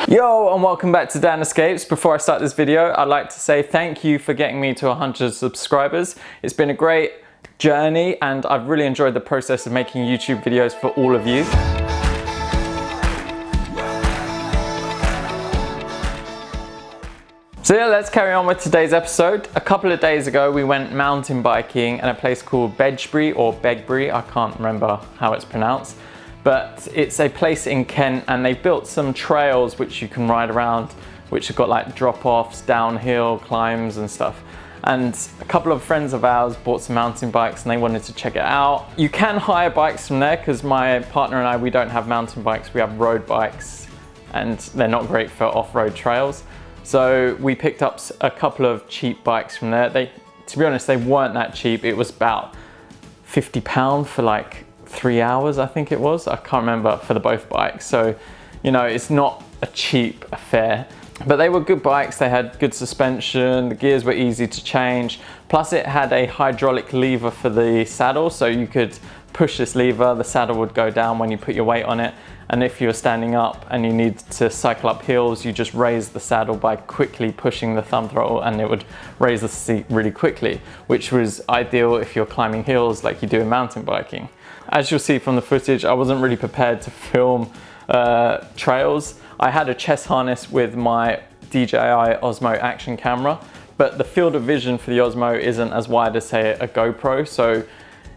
Yo, and welcome back to Dan Escapes. Before I start this video, I'd like to say thank you for getting me to 100 subscribers. It's been a great journey and I've really enjoyed the process of making YouTube videos for all of you. So yeah, let's carry on with today's episode. A couple of days ago, we went mountain biking in a place called Bedgebury or Bedgebury, I can't remember how it's pronounced. But it's a place in Kent and they've built some trails which you can ride around, which have got like drop-offs, downhill climbs and stuff. And a couple of friends of ours bought some mountain bikes and they wanted to check it out. You can hire bikes from there because my partner and I, we don't have mountain bikes, we have road bikes and they're not great for off-road trails. So we picked up a couple of cheap bikes from there. To be honest, they weren't that cheap. It was about £50 for like 3 hours, I think it was. I can't remember for the both bikes. So, you know, it's not a cheap affair, but they were good bikes. They had good suspension, the gears were easy to change. Plus it had a hydraulic lever for the saddle. So you could push this lever, the saddle would go down when you put your weight on it. And if you're standing up and you need to cycle up hills, you just raise the saddle by quickly pushing the thumb throttle and it would raise the seat really quickly, which was ideal if you're climbing hills like you do in mountain biking. As you'll see from the footage, I wasn't really prepared to film trails. I had a chest harness with my DJI Osmo action camera, but the field of vision for the Osmo isn't as wide as, say, a GoPro, so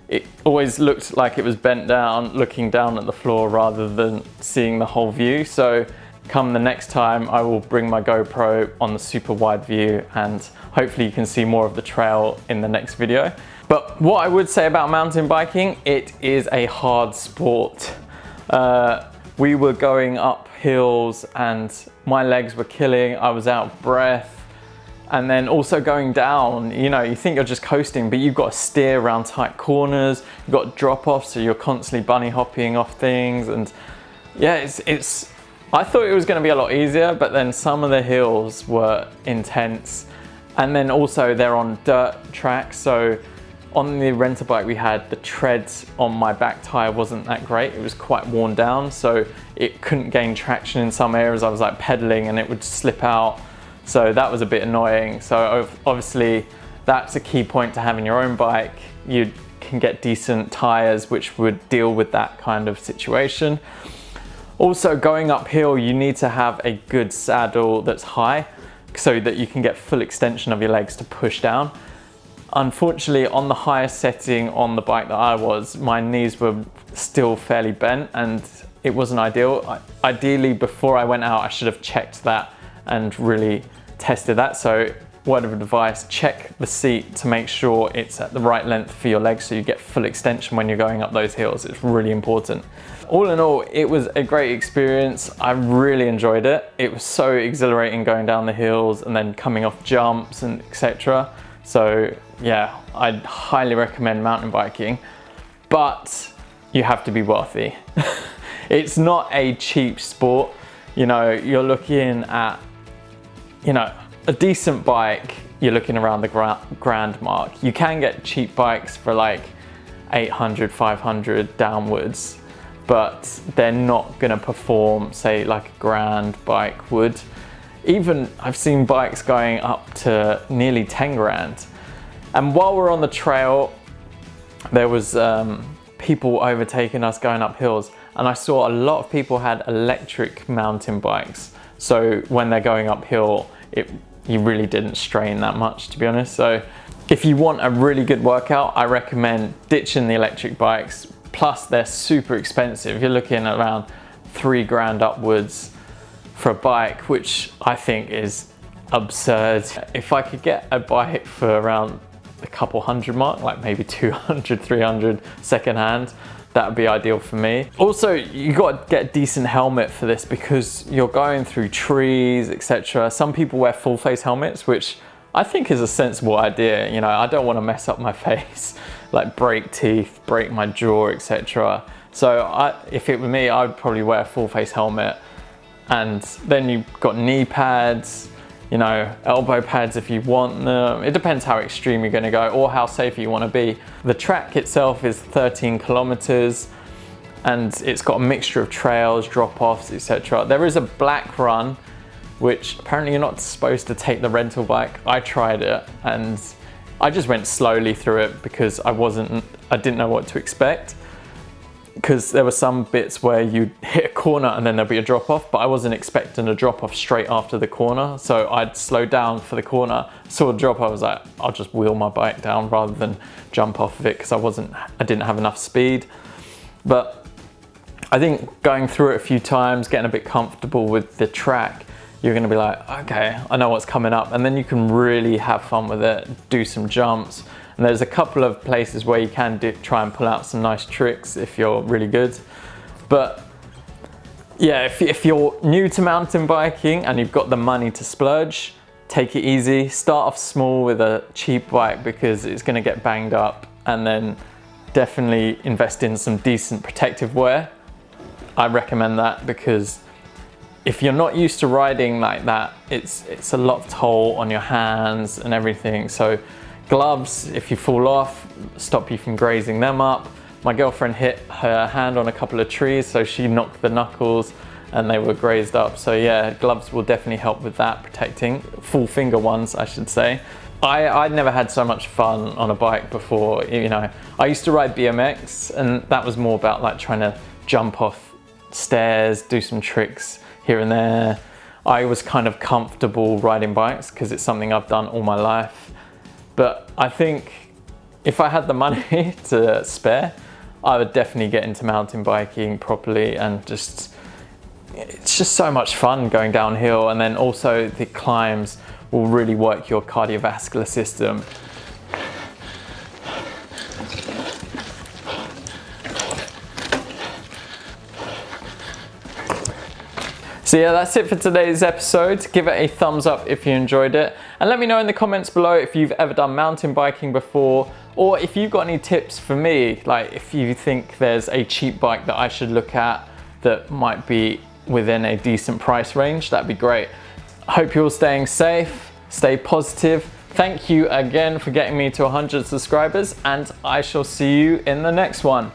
it always looked like it was bent down, looking down at the floor rather than seeing the whole view. So come the next time, I will bring my GoPro on the super wide view and hopefully you can see more of the trail in the next video. But what I would say about mountain biking, it is a hard sport. We were going up hills and my legs were killing, I was out of breath. And then also going down, you know, you think you're just coasting, but you've got to steer around tight corners, you've got drop-offs, so you're constantly bunny hopping off things. And yeah, I thought it was going to be a lot easier, but then some of the hills were intense. And then also they're on dirt tracks, so on the rental bike we had, the treads on my back tire wasn't that great. It was quite worn down, so it couldn't gain traction in some areas. I was like pedaling and it would slip out. So that was a bit annoying. So obviously that's a key point to having your own bike. You can get decent tires which would deal with that kind of situation. Also going uphill, you need to have a good saddle that's high so that you can get full extension of your legs to push down. Unfortunately, on the highest setting on the bike that I was, my knees were still fairly bent and it wasn't ideal. Ideally, before I went out, I should have checked that and really tested that. So word of advice, check the seat to make sure it's at the right length for your legs so you get full extension when you're going up those hills. It's really important. All in all, it was a great experience. I really enjoyed it. It was so exhilarating going down the hills and then coming off jumps and etc. So yeah, I'd highly recommend mountain biking, but you have to be wealthy. It's not a cheap sport. You know, you're looking at, you know, a decent bike, you're looking around the grand mark. You can get cheap bikes for like 800, 500 downwards, but they're not gonna perform, say, like a grand bike would. Even I've seen bikes going up to nearly 10 grand. And while we're on the trail, there was people overtaking us going up hills. And I saw a lot of people had electric mountain bikes. So when they're going uphill, you really didn't strain that much, to be honest. So if you want a really good workout, I recommend ditching the electric bikes. Plus they're super expensive. You're looking at around 3 grand upwards for a bike, which I think is absurd. If I could get a bike for around a couple hundred mark, like maybe 200, 300 secondhand, that would be ideal for me. Also, you got to get a decent helmet for this because you're going through trees, etc. Some people wear full face helmets, which I think is a sensible idea. You know, I don't want to mess up my face, like break teeth, break my jaw, etc. So if it were me, I would probably wear a full face helmet. And then you've got knee pads, you know, elbow pads if you want them. It depends how extreme you're gonna go or how safe you wanna be. The track itself is 13 kilometers. and it's got a mixture of trails, drop-offs, etc. There is a black run, which apparently you're not supposed to take the rental bike. I tried it and I just went slowly through it because I didn't know what to expect, because there were some bits where you hit a corner and then there'll be a drop off, but I wasn't expecting a drop off straight after the corner. So I'd slow down for the corner, saw a drop, I was like, I'll just wheel my bike down rather than jump off of it, because I didn't have enough speed. But I think going through it a few times, getting a bit comfortable with the track, you're gonna be like, okay, I know what's coming up. And then you can really have fun with it, do some jumps. And there's a couple of places where you can try and pull out some nice tricks if you're really good. But yeah, if you're new to mountain biking and you've got the money to splurge, take it easy. Start off small with a cheap bike because it's gonna get banged up, and then definitely invest in some decent protective wear. I recommend that, because if you're not used to riding like that, it's a lot of toll on your hands and everything. So gloves, if you fall off, stop you from grazing them up. My girlfriend hit her hand on a couple of trees, so she knocked the knuckles and they were grazed up. So yeah, gloves will definitely help with that, protecting. Full finger ones, I should say. I'd never had so much fun on a bike before. You know, I used to ride BMX, and that was more about like trying to jump off stairs, do some tricks here and there. I was kind of comfortable riding bikes because it's something I've done all my life. But I think if I had the money to spare, I would definitely get into mountain biking properly, and it's just so much fun going downhill. And then also the climbs will really work your cardiovascular system. So yeah, that's it for today's episode. Give it a thumbs up if you enjoyed it, and let me know in the comments below if you've ever done mountain biking before, or if you've got any tips for me, like if you think there's a cheap bike that I should look at that might be within a decent price range. That'd be great. I hope you're all staying safe, stay positive. Thank you again for getting me to 100 subscribers, and I shall see you in the next one.